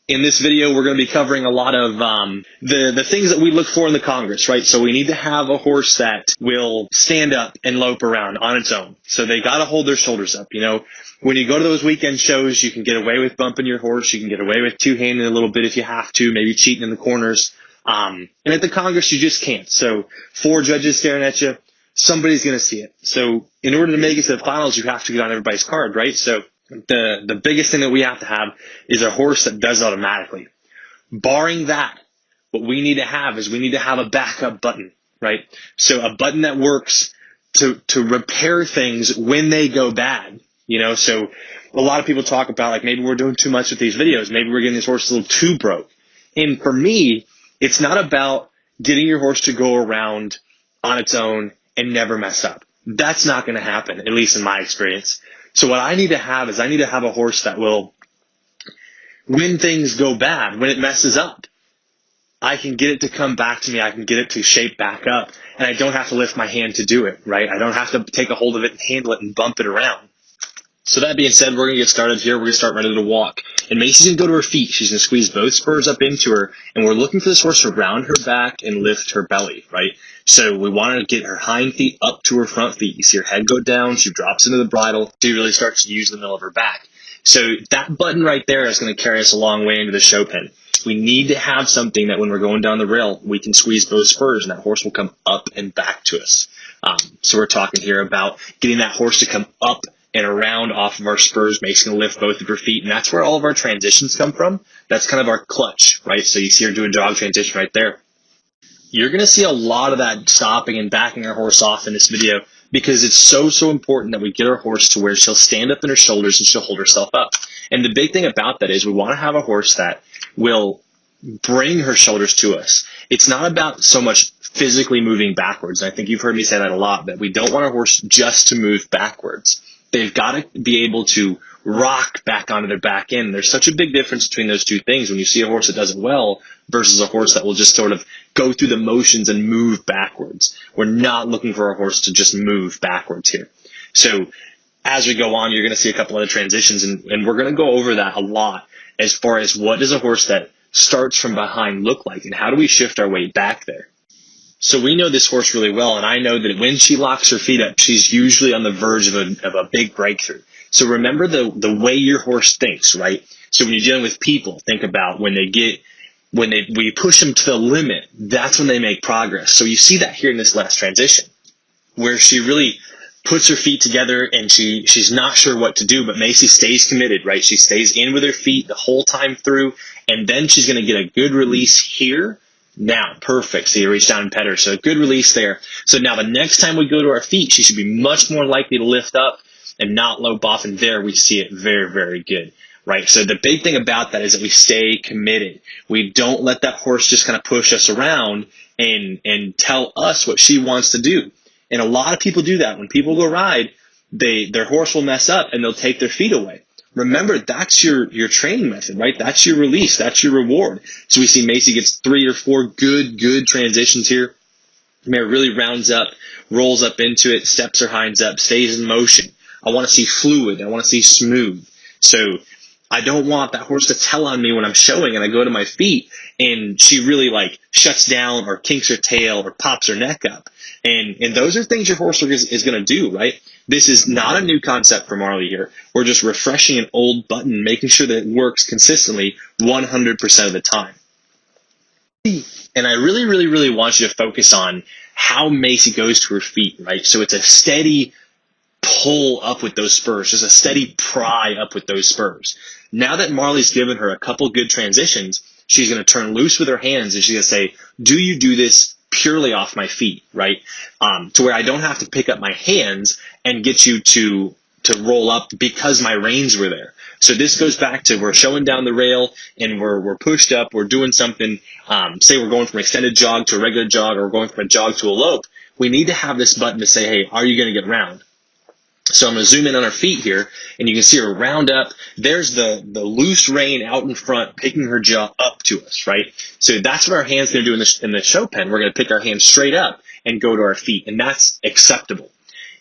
In this video, we're going to be covering a lot of the things that we look for in the Congress, right? So we need to have a horse that will stand up and lope around on its own. So they got to hold their shoulders up. You know, when you go to those weekend shows, you can get away with bumping your horse. You can get away with two-handing a little bit if you have to, maybe cheating in the corners. And at the Congress, you just can't. So 4 judges staring at you, somebody's going to see it. So in order to make it to the finals, you have to get on everybody's card, right? So the biggest thing that we have to have is a horse that does automatically. Barring that, what we need to have is we need to have a backup button, right? So a button that works to repair things when they go bad, you know? So a lot of people talk about, like, maybe we're doing too much with these videos. Maybe we're getting this horse a little too broke. And for me, it's not about getting your horse to go around on its own and never mess up. That's not going to happen, at least in my experience. So what I need to have is I need to have a horse that will, when things go bad, when it messes up, I can get it to come back to me. I can get it to shape back up, and I don't have to lift my hand to do it, right? I don't have to take a hold of it and handle it and bump it around. So that being said, we're going to get started here. We're going to start ready to walk. And Macy's going to go to her feet. She's going to squeeze both spurs up into her. And we're looking for this horse to round her back and lift her belly, right? So we want her to get her hind feet up to her front feet. You see her head go down. She drops into the bridle. She really starts to use the middle of her back. So that button right there is going to carry us a long way into the show pen. We need to have something that when we're going down the rail, we can squeeze both spurs and that horse will come up and back to us. So we're talking here about getting that horse to come up and around off of our spurs, makes going to lift both of her feet. And that's where all of our transitions come from. That's kind of our clutch, right? So you see her do a jog transition right there. You're going to see a lot of that stopping and backing our horse off in this video because it's so important that we get our horse to where she'll stand up in her shoulders and she'll hold herself up. And the big thing about that is we want to have a horse that will bring her shoulders to us. It's not about so much physically moving backwards. And I think you've heard me say that a lot, that we don't want our horse just to move backwards. They've got to be able to rock back onto their back end. There's such a big difference between those two things when you see a horse that does it well versus a horse that will just sort of go through the motions and move backwards. We're not looking for a horse to just move backwards here. So as we go on, you're going to see a couple other transitions, and we're going to go over that a lot as far as what does a horse that starts from behind look like and how do we shift our weight back there. So we know this horse really well, and I know that when she locks her feet up, she's usually on the verge of a big breakthrough. So remember the way your horse thinks, right? So when you're dealing with people, think about when we push them to the limit, that's when they make progress. So you see that here in this last transition, where she really puts her feet together and she's not sure what to do, but Macy stays committed, right? She stays in with her feet the whole time through, and then she's going to get a good release here. Now, perfect. So you reach down and pet her. So a good release there. So now the next time we go to our feet, she should be much more likely to lift up and not lope off. And there we see it very, very good, right? So the big thing about that is that we stay committed. We don't let that horse just kind of push us around and tell us what she wants to do. And a lot of people do that. When people go ride, their horse will mess up and they'll take their feet away. Remember, that's your training method, right? That's your release. That's your reward. So we see Macy gets 3 or 4 good transitions here. Mare really rounds up, rolls up into it, steps her hinds up, stays in motion. I want to see fluid. I want to see smooth. So I don't want that horse to tell on me when I'm showing and I go to my feet and she really like shuts down or kinks her tail or pops her neck up. And those are things your horse is going to do, right? This is not a new concept for Marley here. We're just refreshing an old button, making sure that it works consistently 100% of the time. And I really want you to focus on how Macy goes to her feet, right? So it's a steady pull up with those spurs, just a steady pry up with those spurs. Now that Marley's given her a couple good transitions, she's going to turn loose with her hands and she's going to say, do you do this purely off my feet, right? To where I don't have to pick up my hands and get you to roll up because my reins were there. So this goes back to we're showing down the rail and we're pushed up, we're doing something, say we're going from extended jog to a regular jog or we're going from a jog to a lope. We need to have this button to say, hey, are you going to get round? So I'm going to zoom in on her feet here, and you can see her round up. There's the loose rein out in front, picking her jaw up to us, right? So that's what our hand's going to do in the show pen. We're going to pick our hand straight up and go to our feet, and that's acceptable.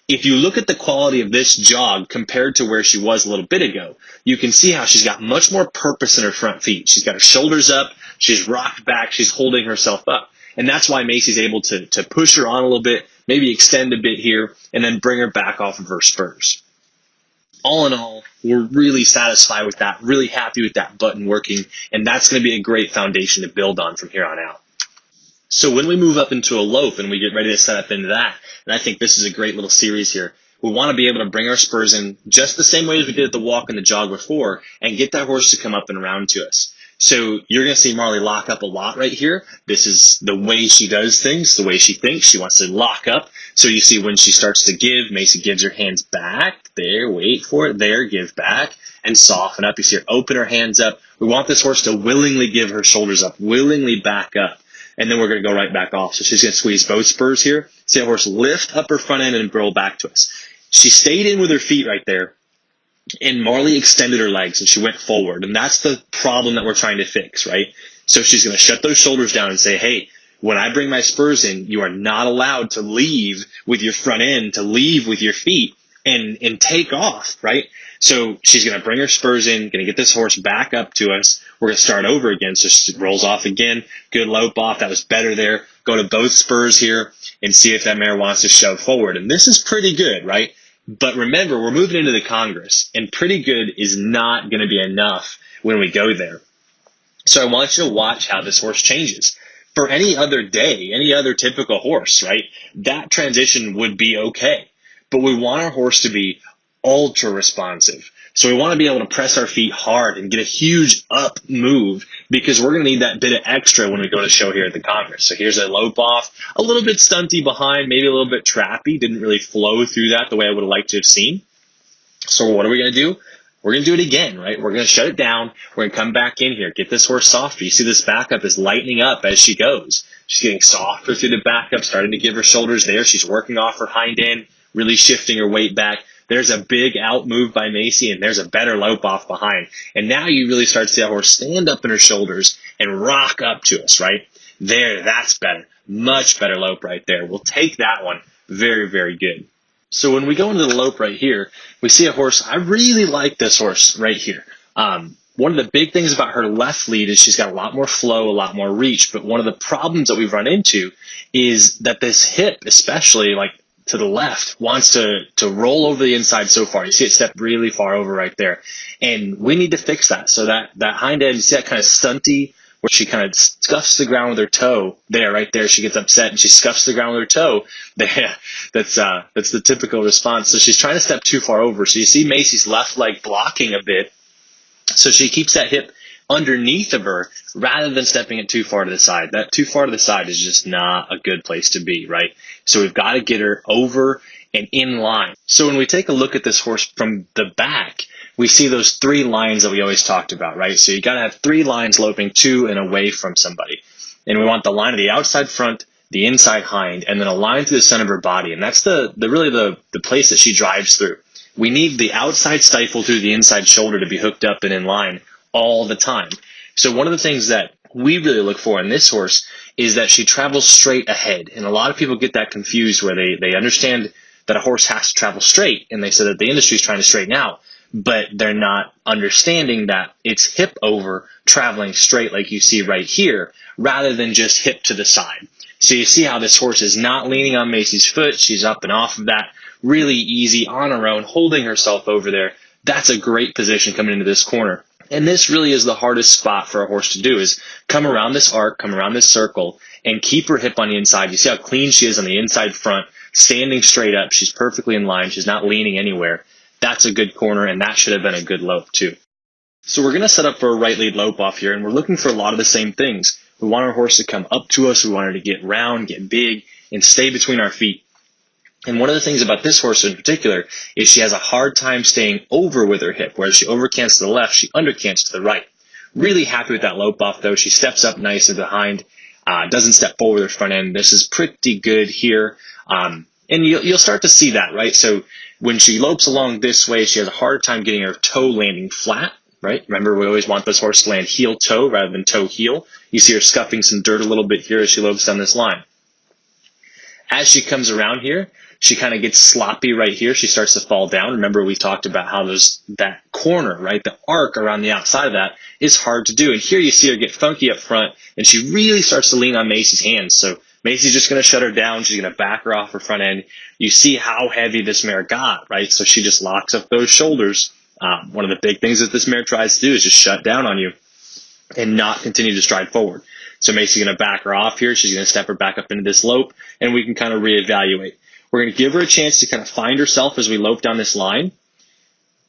If you look at the quality of this jog compared to where she was a little bit ago, you can see how she's got much more purpose in her front feet. She's got her shoulders up, she's rocked back, she's holding herself up. And that's why Macy's able to push her on a little bit, maybe extend a bit here, and then bring her back off of her spurs. All in all, we're really satisfied with that, really happy with that button working, and that's going to be a great foundation to build on from here on out. So when we move up into a lope and we get ready to set up into that, and I think this is a great little series here, we want to be able to bring our spurs in just the same way as we did at the walk and the jog before and get that horse to come up and around to us. So you're going to see Marley lock up a lot right here. This is the way she does things, the way she thinks. She wants to lock up. So you see when she starts to give, Macy gives her hands back. There, wait for it. There, give back and soften up. You see her open her hands up. We want this horse to willingly give her shoulders up, willingly back up. And then we're going to go right back off. So she's going to squeeze both spurs here. See that horse lift up her front end and roll back to us. She stayed in with her feet right there. And Marley extended her legs and she went forward. And that's the problem that we're trying to fix, right? So she's going to shut those shoulders down and say, hey, when I bring my spurs in, you are not allowed to leave with your front end, to leave with your feet and take off, right? So she's going to bring her spurs in, going to get this horse back up to us. We're going to start over again. So she rolls off again. Good lope off. That was better there. Go to both spurs here and see if that mare wants to shove forward. And this is pretty good, right? But remember, we're moving into the Congress, and pretty good is not going to be enough when we go there. So I want you to watch how this horse changes. For any other day, any other typical horse, right, that transition would be okay. But we want our horse to be ultra responsive. So we want to be able to press our feet hard and get a huge up move because we're going to need that bit of extra when we go to show here at the Congress. So here's a lope off, a little bit stunty behind, maybe a little bit trappy, didn't really flow through that the way I would have liked to have seen. So what are we going to do? We're going to do it again, right? We're going to shut it down. We're going to come back in here, get this horse softer. You see this backup is lightening up as she goes. She's getting softer through the backup, starting to give her shoulders there. She's working off her hind end, really shifting her weight back. There's a big out move by Macy, and there's a better lope off behind. And now you really start to see that horse stand up in her shoulders and rock up to us, right? There, that's better. Much better lope right there. We'll take that one. Very, very good. So when we go into the lope right here, we see a horse. I really like this horse right here. One of the big things about her left lead is she's got a lot more flow, a lot more reach. But one of the problems that we've run into is that this hip, especially like to the left, wants to roll over the inside so far. You see it step really far over right there. And we need to fix that. So that hind end, you see that kind of stunty where she kind of scuffs the ground with her toe. There, right there, she gets upset and she scuffs the ground with her toe. There, that's the typical response. So she's trying to step too far over. So you see Macy's left leg blocking a bit. So she keeps that hip underneath of her rather than stepping it too far to the side. That too far to the side is just not a good place to be, right? So we've got to get her over and in line. So when we take a look at this horse from the back, we see those three lines that we always talked about, right? So you got to have three lines loping to and away from somebody. And we want the line of the outside front, the inside hind, and then a line through the center of her body. And that's really the place that she drives through. We need the outside stifle through the inside shoulder to be hooked up and in line all the time. So one of the things that we really look for in this horse is that she travels straight ahead. And a lot of people get that confused where they understand that a horse has to travel straight, and they say that the industry is trying to straighten out, but they're not understanding that it's hip over traveling straight like you see right here, rather than just hip to the side. So you see how this horse is not leaning on Macy's foot. She's up and off of that really easy on her own, holding herself over there. That's a great position coming into this corner. And this really is the hardest spot for a horse to do, is come around this arc, come around this circle, and keep her hip on the inside. You see how clean she is on the inside front, standing straight up. She's perfectly in line. She's not leaning anywhere. That's a good corner, and that should have been a good lope too. So we're going to set up for a right lead lope off here, and we're looking for a lot of the same things. We want our horse to come up to us. We want her to get round, get big, and stay between our feet. And one of the things about this horse in particular is she has a hard time staying over with her hip. Whereas she overcants to the left, she undercants to the right. Really happy with that lope off, though. She steps up nice and behind, doesn't step forward with her front end. This is pretty good here. And you'll start to see that, right? So when she lopes along this way, she has a hard time getting her toe landing flat, right? Remember, we always want this horse to land heel-toe rather than toe-heel. You see her scuffing some dirt a little bit here as she lopes down this line. As she comes around here, she kind of gets sloppy right here. She starts to fall down. Remember, we talked about how there's that corner, right? The arc around the outside of that is hard to do. And here you see her get funky up front, and she really starts to lean on Macy's hands. So Macy's just going to shut her down. She's going to back her off her front end. You see how heavy this mare got, right? So she just locks up those shoulders. One of the big things that this mare tries to do is just shut down on you and not continue to stride forward. So Macy's going to back her off here. She's going to step her back up into this lope, and we can kind of reevaluate. We're going to give her a chance to kind of find herself as we lope down this line.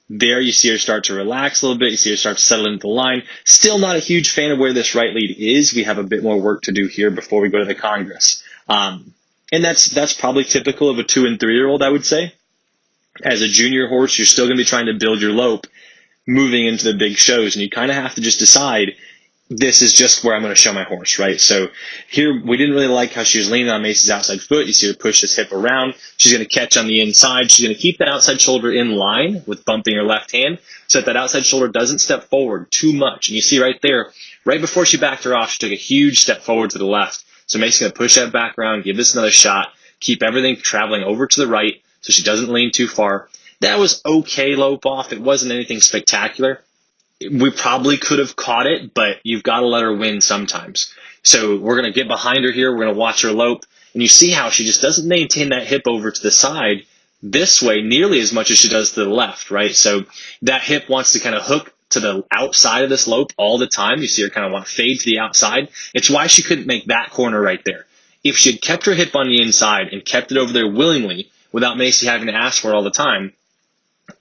There you see her start to relax a little bit. You see her start to settle into the line. Still not a huge fan of where this right lead is. We have a bit more work to do here before we go to the Congress. And that's probably typical of a 2- and 3-year-old, I would say. As a junior horse, you're still going to be trying to build your lope moving into the big shows, and you kind of have to just decide, this is just where I'm going to show my horse, right? So here, we didn't really like how she was leaning on Macy's outside foot. You see her push this hip around. She's going to catch on the inside. She's going to keep that outside shoulder in line with bumping her left hand so that outside shoulder doesn't step forward too much. And you see right there, right before she backed her off, she took a huge step forward to the left. So Macy's going to push that back around, give this another shot, keep everything traveling over to the right so she doesn't lean too far. That was okay lope off. It wasn't anything spectacular. We probably could have caught it, but you've got to let her win sometimes. So we're going to get behind her here. We're going to watch her lope. And you see how she just doesn't maintain that hip over to the side this way nearly as much as she does to the left, right? So that hip wants to kind of hook to the outside of this lope all the time. You see her kind of want to fade to the outside. It's why she couldn't make that corner right there. If she had kept her hip on the inside and kept it over there willingly without Macy having to ask for it all the time,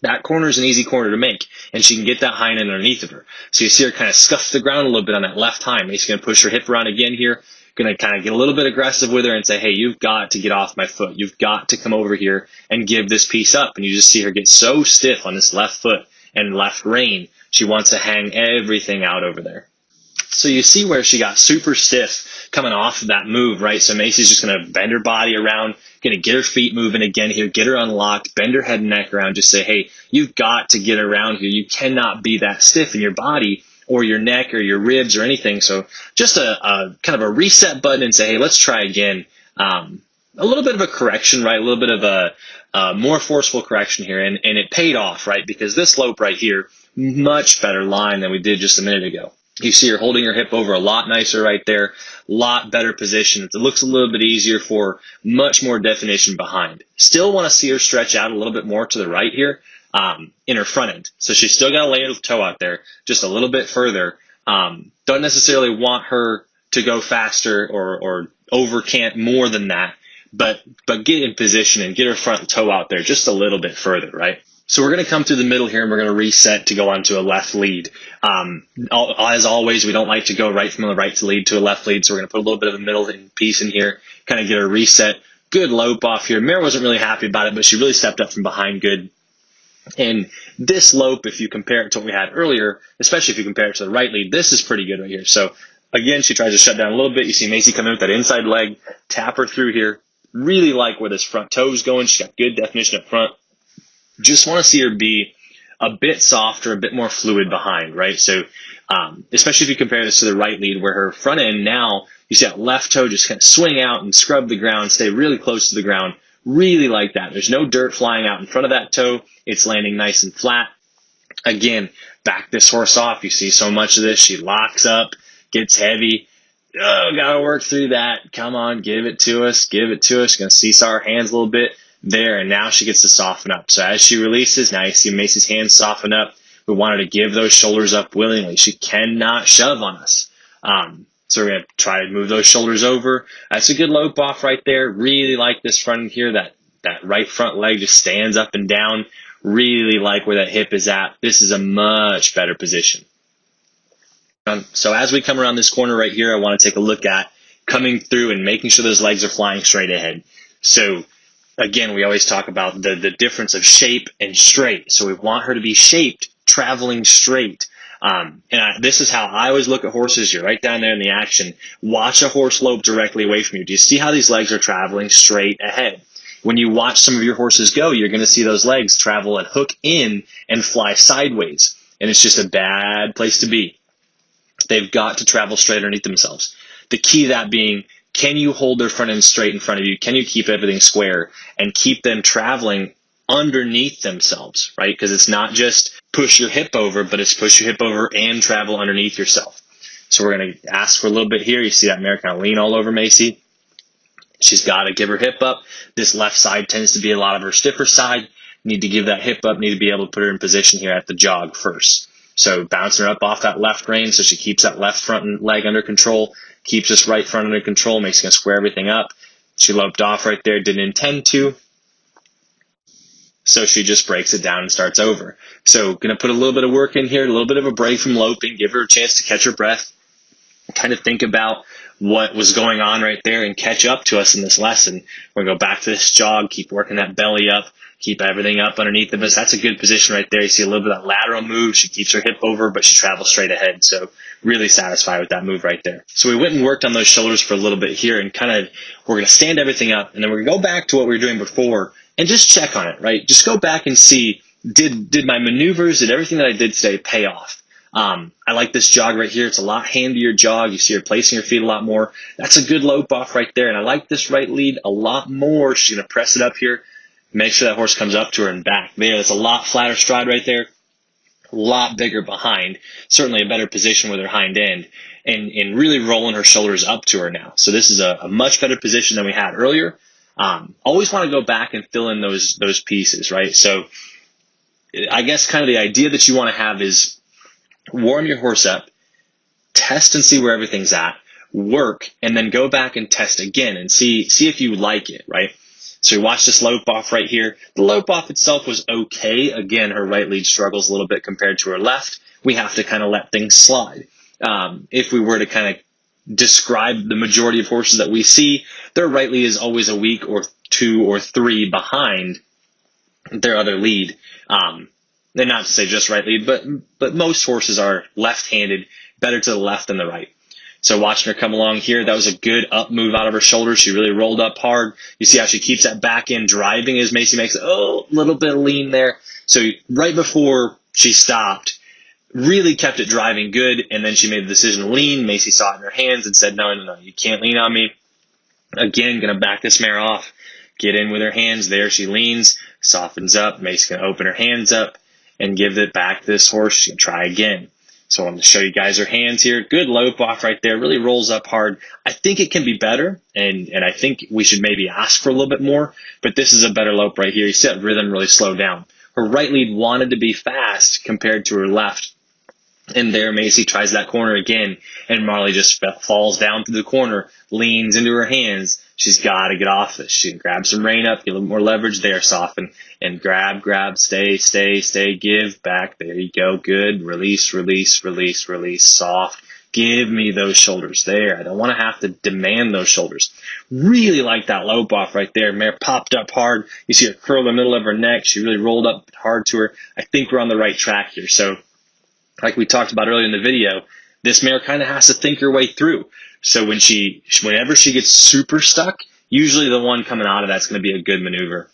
that corner is an easy corner to make, and she can get that hind end underneath of her. So you see her kind of scuff the ground a little bit on that left hind. Macy's going to push her hip around again here, going to kind of get a little bit aggressive with her and say, hey, you've got to get off my foot. You've got to come over here and give this piece up. And you just see her get so stiff on this left foot and left rein. She wants to hang everything out over there. So you see where she got super stiff coming off of that move, right? So Macy's just going to bend her body around, going to get her feet moving again here, get her unlocked, bend her head and neck around, just say, hey, you've got to get around here. You cannot be that stiff in your body or your neck or your ribs or anything. So just a kind of a reset button and say, hey, let's try again. A little bit of a correction, right? A little bit of a more forceful correction here. And it paid off, right? Because this lope right here, much better line than we did just a minute ago. You see her holding her hip over a lot nicer right there, lot better position. It looks a little bit easier for much more definition behind. Still want to see her stretch out a little bit more to the right here in her front end. So she's still got to lay her toe out there just a little bit further. Don't necessarily want her to go faster or overcant more than that, but get in position and get her front toe out there just a little bit further, right? So we're going to come through the middle here, and we're going to reset to go onto a left lead. As always, we don't like to go right from a right to lead to a left lead, so we're going to put a little bit of a middle piece in here, kind of get a reset. Good lope off here. Mare wasn't really happy about it, but she really stepped up from behind good. And this lope, if you compare it to what we had earlier, especially if you compare it to the right lead, this is pretty good right here. So again, she tries to shut down a little bit. You see Macy come in with that inside leg, tap her through here. Really like where this front toe's going. She's got good definition up front. Just want to see her be a bit softer, a bit more fluid behind, right? So especially if you compare this to the right lead where her front end now, you see that left toe just kind of swing out and scrub the ground, stay really close to the ground. Really like that. There's no dirt flying out in front of that toe. It's landing nice and flat. Again, back this horse off. You see so much of this. She locks up, gets heavy. Oh, gotta work through that. Come on, give it to us. Give it to us. Gonna seesaw her hands a little bit. There, and now she gets to soften up. So as she releases, now you see Macy's hands soften up. We want her to give those shoulders up willingly. She cannot shove on us. So we're going to try to move those shoulders over. That's a good lope off right there. Really like this front end here. That right front leg just stands up and down. Really like where that hip is at. This is a much better position. So as we come around this corner right here, I want to take a look at coming through and making sure those legs are flying straight ahead. So again, we always talk about the difference of shape and straight. So we want her to be shaped, traveling straight. This is how I always look at horses. You're right down there in the action. Watch a horse lope directly away from you. Do you see how these legs are traveling straight ahead? When you watch some of your horses go, you're going to see those legs travel and hook in and fly sideways. And it's just a bad place to be. They've got to travel straight underneath themselves. The key to that being, Can you hold their front end straight in front of you? Can you keep everything square and keep them traveling underneath themselves, right? Because it's not just push your hip over, but it's push your hip over and travel underneath yourself. So we're going to ask for a little bit here. You see that mare kind of lean all over Macy. She's got to give her hip up. This left side tends to be a lot of her stiffer side. Need to give that hip up, need to be able to put her in position here at the jog first. So bouncing her up off that left rein so she keeps that left front leg under control, keeps this right front under control, makes her square everything up. She loped off right there, didn't intend to. So she just breaks it down and starts over. So going to put a little bit of work in here, a little bit of a break from loping, give her a chance to catch her breath, kind of think about what was going on right there and catch up to us in this lesson. We're going to go back to this jog, keep working that belly up, keep everything up underneath of us. That's a good position right there. You see a little bit of that lateral move. She keeps her hip over, but she travels straight ahead. So really satisfied with that move right there. So we went and worked on those shoulders for a little bit here and kind of, we're going to stand everything up and then we're going to go back to what we were doing before and just check on it, right? Just go back and see, did my maneuvers, did everything that I did today pay off? I like this jog right here. It's a lot handier jog. You see her placing her feet a lot more. That's a good lope off right there. And I like this right lead a lot more. She's going to press it up here. Make sure that horse comes up to her and back. There, that's a lot flatter stride right there. A lot bigger behind. Certainly a better position with her hind end. And really rolling her shoulders up to her now. So this is a much better position than we had earlier. Always want to go back and fill in those pieces, right? So I guess kind of the idea that you want to have is warm your horse up, test and see where everything's at, work, and then go back and test again and see if you like it, right? So you watch this lope off right here. The lope off itself was okay. Again, her right lead struggles a little bit compared to her left. We have to kind of let things slide. If we were to kind of describe the majority of horses that we see, their right lead is always a week or two or three behind their other lead. And not to say just right lead, but most horses are left-handed, better to the left than the right. So watching her come along here, that was a good up move out of her shoulders. She really rolled up hard. You see how she keeps that back end driving as Macy makes a little bit of lean there. So right before she stopped, really kept it driving good, and then she made the decision to lean. Macy saw it in her hands and said, no, you can't lean on me. Again, going to back this mare off, get in with her hands. There she leans, softens up. Macy's going to open her hands up and give it back to this horse. She can try again. So I'm going to show you guys her hands here. Good lope off right there. Really rolls up hard. I think it can be better, and I think we should maybe ask for a little bit more, but this is a better lope right here. You see that rhythm really slow down. Her right lead wanted to be fast compared to her left. And there Macy tries that corner again, and Marley just falls down through the corner, leans into her hands. She's got to get off this. She can grab some rein up, get a little more leverage there, soften, and grab, stay, give, back. There you go. Good. Release, soft. Give me those shoulders there. I don't want to have to demand those shoulders. Really like that lope off right there. Mare popped up hard. You see her curl the middle of her neck. She really rolled up hard to her. I think we're on the right track here. So like we talked about earlier in the video, this mare kind of has to think her way through. So whenever she gets super stuck, usually the one coming out of that's going to be a good maneuver.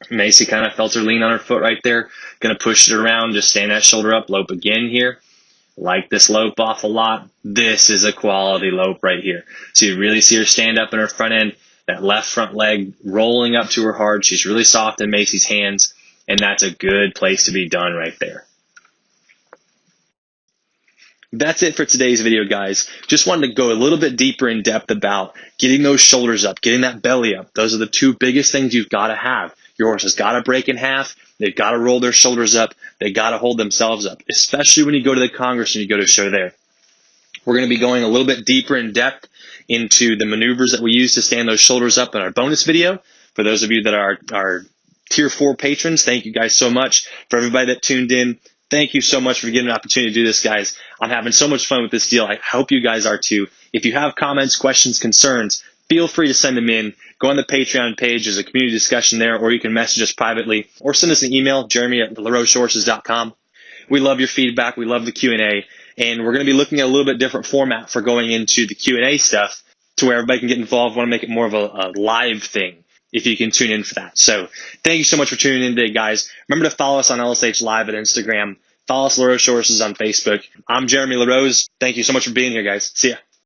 Macy kind of felt her lean on her foot right there. Going to push it around, just stand that shoulder up, lope again here. Like this lope off a lot. This is a quality lope right here. So you really see her stand up in her front end, that left front leg rolling up to her hard. She's really soft in Macy's hands, and that's a good place to be done right there. That's it for today's video, guys. Just wanted to go a little bit deeper in depth about getting those shoulders up, getting that belly up. Those are the two biggest things you've got to have. Your horse has got to break in half. They've got to roll their shoulders up. They got to hold themselves up, especially when you go to the Congress and you go to show there. We're going to be going a little bit deeper in depth into the maneuvers that we use to stand those shoulders up in our bonus video. For those of you that are Tier 4 patrons, thank you guys so much. For everybody that tuned in, thank you so much for getting an opportunity to do this, guys. I'm having so much fun with this deal. I hope you guys are too. If you have comments, questions, concerns, feel free to send them in. Go on the Patreon page. There's a community discussion there, or you can message us privately or send us an email, jeremy@larosehorses.com. We love your feedback. We love the Q&A, and we're going to be looking at a little bit different format for going into the Q&A stuff to where everybody can get involved. We want to make it more of a live thing if you can tune in for that. So thank you so much for tuning in today, guys. Remember to follow us on LSH Live at Instagram. Follow us LaRose Horses on Facebook. I'm Jeremy LaRose. Thank you so much for being here, guys. See ya.